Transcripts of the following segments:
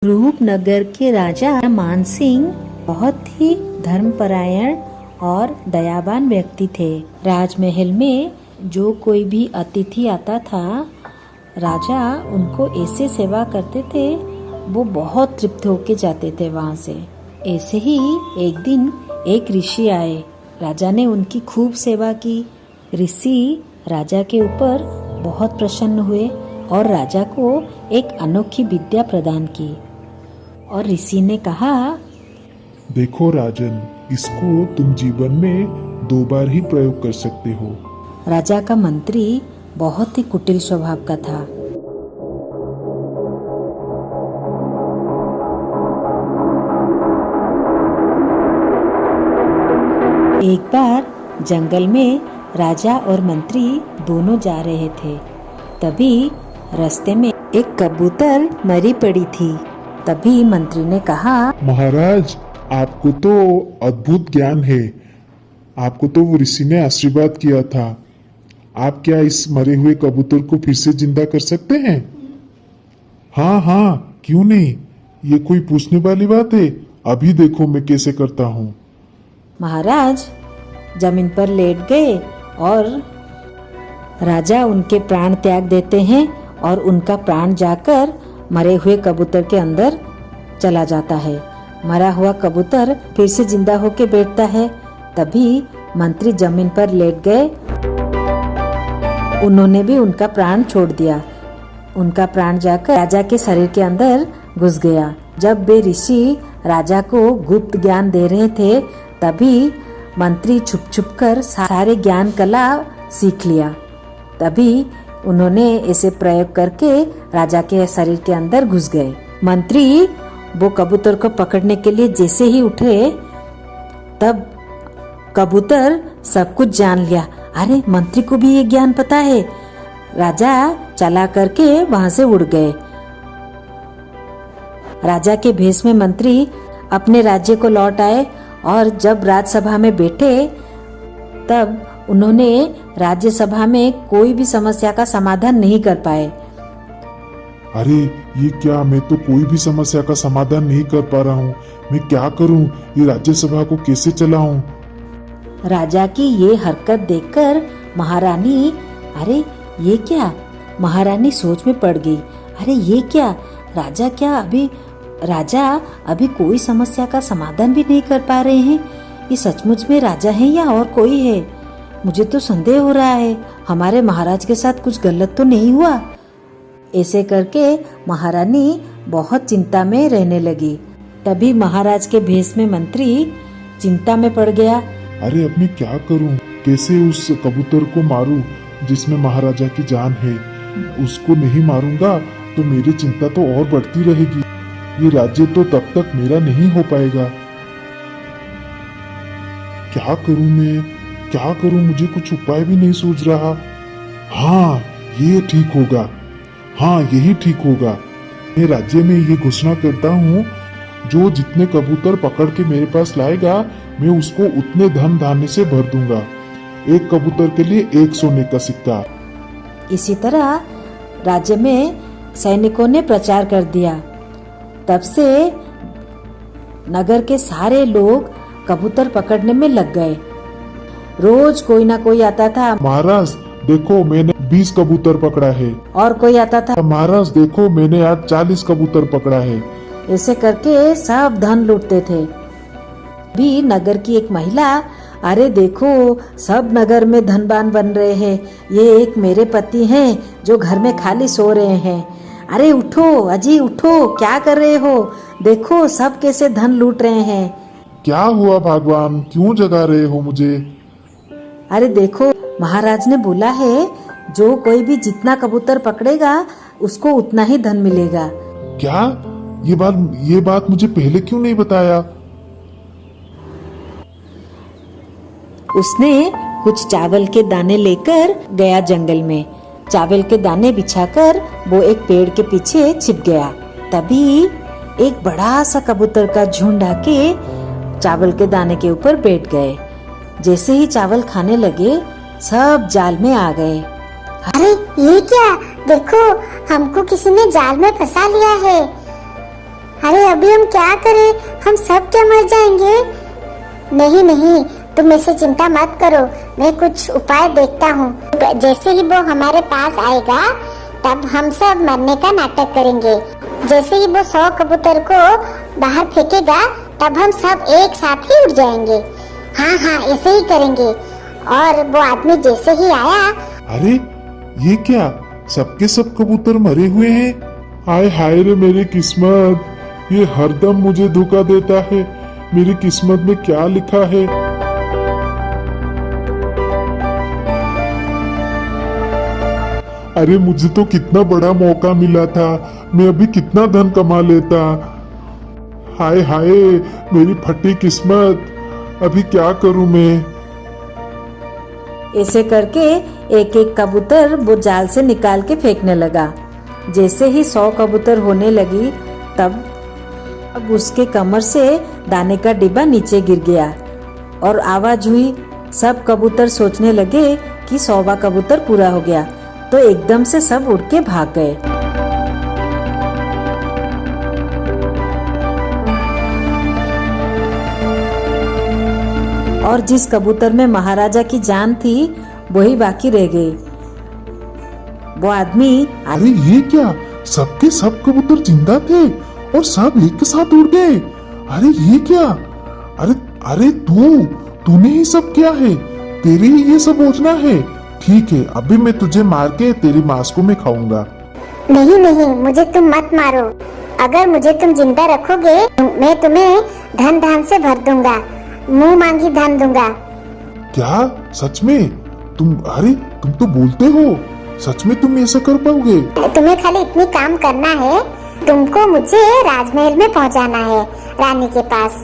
रूपनगर के राजा मानसिंह बहुत ही धर्मपरायण और दयावान व्यक्ति थे। राजमहल में जो कोई भी अतिथि आता था, राजा उनको ऐसे सेवा करते थे, वो बहुत तृप्त होके जाते थे वहाँ से। ऐसे ही एक दिन एक ऋषि आए। राजा ने उनकी खूब सेवा की। ऋषि राजा के ऊपर बहुत प्रसन्न हुए और राजा को एक अनोखी विद्या प्रदान की। और ऋषि ने कहा, देखो राजन, इसको तुम जीवन में 2 बार ही प्रयोग कर सकते हो। राजा का मंत्री बहुत ही कुटिल स्वभाव का था। एक बार जंगल में राजा और मंत्री दोनों जा रहे थे। तभी रास्ते में एक कबूतर मरी पड़ी थी। तभी मंत्री ने कहा, महाराज, आपको तो अद्भुत ज्ञान है। आपको तो वो ऋषि ने आशीर्वाद किया था। आप क्या इस मरे हुए कबूतर को फिर से जिंदा कर सकते हैं? हाँ हाँ, क्यों नहीं, ये कोई पूछने वाली बात है। अभी देखो मैं कैसे करता हूँ। महाराज जमीन पर लेट गए और राजा उनके प्राण त्याग देते हैं और उनका प्राण जाकर मरे हुए कबूतर के अंदर चला जाता है। मरा हुआ कबूतर फिर से जिंदा होके बैठता है। तभी मंत्री जमीन पर लेट गए। उन्होंने भी उनका प्राण छोड़ दिया। उनका प्राण जाकर राजा के शरीर के अंदर घुस गया। जब वे ऋषि राजा को गुप्त ज्ञान दे रहे थे, तभी मंत्री छुप छुप कर सारे ज्ञान कला सीख लिया। तभी उन्होंने ऐसे प्रयोग करके राजा के शरीर के अंदर घुस गए। मंत्री वो कबूतर को पकड़ने के लिए जैसे ही उठे, तब कबूतर सब कुछ जान लिया। अरे, मंत्री को भी ये ज्ञान पता है। राजा चला करके वहां से उड़ गए। राजा के भेष में मंत्री अपने राज्य को लौट आए और जब राज्यसभा में बैठे, तब उन्होंने राज्यसभा में कोई भी समस्या का समाधान नहीं कर पाए। अरे ये क्या, मैं तो कोई भी समस्या का समाधान नहीं कर पा रहा हूँ। मैं क्या करूँ? ये राज्यसभा को कैसे चलाऊं? राजा की ये हरकत देखकर महारानी, अरे ये क्या? महारानी सोच में पड़ गई। अरे ये क्या, राजा अभी कोई समस्या का समाधान भी नहीं कर पा रहे हैं। ये सचमुच में राजा है या और कोई है? मुझे तो संदेह हो रहा है, हमारे महाराज के साथ कुछ गलत तो नहीं हुआ। ऐसे करके महारानी बहुत चिंता में रहने लगी। तभी महाराज के भेष में मंत्री चिंता में पड़ गया। अरे अब मैं क्या करूं? कैसे उस कबूतर को मारूं जिसमें महाराजा की जान है? उसको नहीं मारूंगा तो मेरी चिंता तो और बढ़ती रहेगी। ये राज्य तो तब तक मेरा नहीं हो पाएगा। क्या करूं मैं, क्या करूं? मुझे कुछ उपाय भी नहीं सूझ रहा। हाँ, ये ठीक होगा। हाँ, यही ठीक होगा। मैं राज्य में ये घोषणा करता हूँ, जो जितने कबूतर पकड़ के मेरे पास लाएगा, मैं उसको उतने धन धान्य से भर दूंगा। एक कबूतर के लिए 1 सोने का सिक्का। इसी तरह राज्य में सैनिकों ने प्रचार कर दिया। तब से नगर के सारे लोग कबूतर पकड़ने में लग गए। रोज कोई ना कोई आता था। महाराज देखो, मैंने 20 कबूतर पकड़ा है। और कोई आता था, महाराज देखो, मैंने आज 40 कबूतर पकड़ा है। ऐसे करके सब धन लूटते थे। भी नगर की एक महिला, अरे देखो, सब नगर में धनवान बन रहे हैं। ये एक मेरे पति हैं जो घर में खाली सो रहे हैं। अरे उठो अजी, उठो, क्या कर रहे हो? देखो सब कैसे धन लूट रहे हैं। क्या हुआ भगवान, क्यों जगा रहे हो मुझे? अरे देखो, महाराज ने बोला है, जो कोई भी जितना कबूतर पकड़ेगा उसको उतना ही धन मिलेगा। क्या? ये बात मुझे पहले क्यों नहीं बताया? उसने कुछ चावल के दाने लेकर गया जंगल में। चावल के दाने बिछाकर वो एक पेड़ के पीछे छिप गया। तभी एक बड़ा सा कबूतर का झुंड आके चावल के दाने के ऊपर बैठ गए। जैसे ही चावल खाने लगे, सब जाल में आ गए। अरे ये क्या, देखो हमको किसी ने जाल में फंसा लिया है। अभी हम क्या करें, हम सब क्या मर जाएंगे? नहीं नहीं, तुम ऐसे चिंता मत करो, मैं कुछ उपाय देखता हूँ। जैसे ही वो हमारे पास आएगा तब हम सब मरने का नाटक करेंगे। जैसे ही वो 100 कबूतर को बाहर फेंकेगा तब हम सब एक साथ ही उड़ जाएंगे। हाँ हाँ, ऐसे ही करेंगे। और वो आदमी जैसे ही आया, अरे ये क्या, सबके सब कबूतर मरे हुए हैं। हाय हाय रे मेरी किस्मत, ये हरदम मुझे धोखा देता है। मेरी किस्मत में क्या लिखा है। अरे मुझे तो कितना बड़ा मौका मिला था, मैं अभी कितना धन कमा लेता। हाय हाय मेरी फटी किस्मत, अभी क्या करूं मैं। ऐसे करके एक एक कबूतर वो जाल से निकाल के फेंकने लगा। जैसे ही 100 कबूतर होने लगी तब अब उसके कमर से दाने का डिब्बा नीचे गिर गया और आवाज हुई। सब कबूतर सोचने लगे कि 100वां कबूतर पूरा हो गया, तो एकदम से सब उड़ के भाग गए। और जिस कबूतर में महाराजा की जान थी वही बाकी रह गई। वो आदमी अरे ये क्या, सबके सब कबूतर जिंदा थे और सब एक के साथ उड़ गए। अरे ये क्या, अरे अरे तूने ही सब किया है, तेरी ही ये सब योजना है। ठीक है, अभी मैं तुझे मार के तेरी मांस को मैं खाऊंगा। नहीं नहीं, मुझे तुम मत मारो। अगर मुझे तुम जिंदा रखोगे मैं तुम्हें धन धान से भर दूंगा, मुंह मांगी धन दूंगा। क्या सच में? अरे तुम तो बोलते हो, सच में तुम ऐसा कर पाओगे? तुम्हें खाली इतनी काम करना है, तुमको मुझे राजमहल में पहुंचाना है, रानी के पास।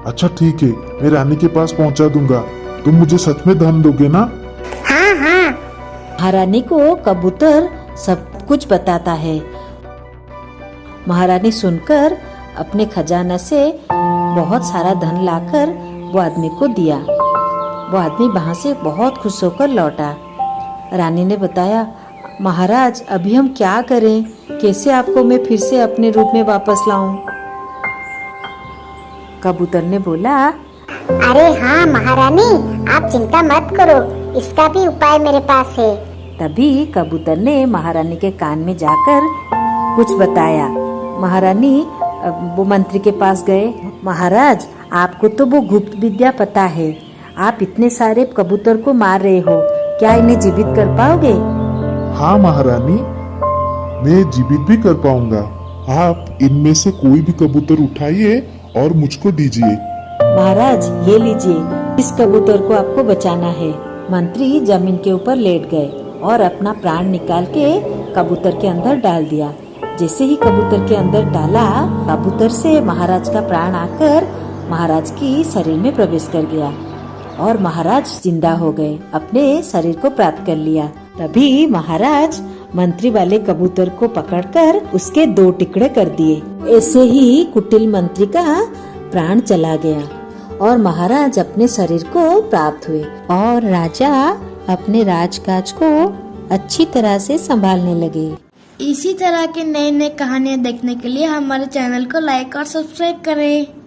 अच्छा ठीक है, मैं रानी के पास पहुंचा दूंगा। तुम मुझे सच में धन दोगे ना? हाँ हाँ। महारानी को कबूतर सब कुछ बताता है। महारानी सुनकर अपने खजाना से बहुत सारा धन लाकर वो आदमी को दिया। वो आदमी वहां से बहुत खुश होकर लौटा। रानी ने बताया, महाराज अभी हम क्या करें, कैसे आपको मैं फिर से अपने रूप में वापस लाऊं? कबूतर ने बोला, अरे हाँ महारानी, आप चिंता मत करो, इसका भी उपाय मेरे पास है। तभी कबूतर ने महारानी के कान में जाकर कुछ बताया। महारानी वो मंत्री के पास गए। महाराज, आपको तो वो गुप्त विद्या पता है, आप इतने सारे कबूतर को मार रहे हो, क्या इन्हें जीवित कर पाओगे? हाँ महारानी, मैं जीवित भी कर पाऊंगा। आप इनमें से कोई भी कबूतर उठाइए और मुझको दीजिए। महाराज ये लीजिए, इस कबूतर को आपको बचाना है। मंत्री जमीन के ऊपर लेट गए और अपना प्राण निकाल के कबूतर के अंदर डाल दिया। जैसे ही कबूतर के अंदर डाला, कबूतर से महाराज का प्राण आकर महाराज की शरीर में प्रवेश कर गया और महाराज जिंदा हो गए, अपने शरीर को प्राप्त कर लिया। तभी महाराज मंत्री वाले कबूतर को पकड़कर उसके 2 टुकड़े कर दिए। ऐसे ही कुटिल मंत्री का प्राण चला गया और महाराज अपने शरीर को प्राप्त हुए और राजा अपने राजकाज को अच्छी तरह से संभालने लगे। इसी तरह के नए नए कहानियाँ देखने के लिए हमारे चैनल को लाइक और सब्सक्राइब करें।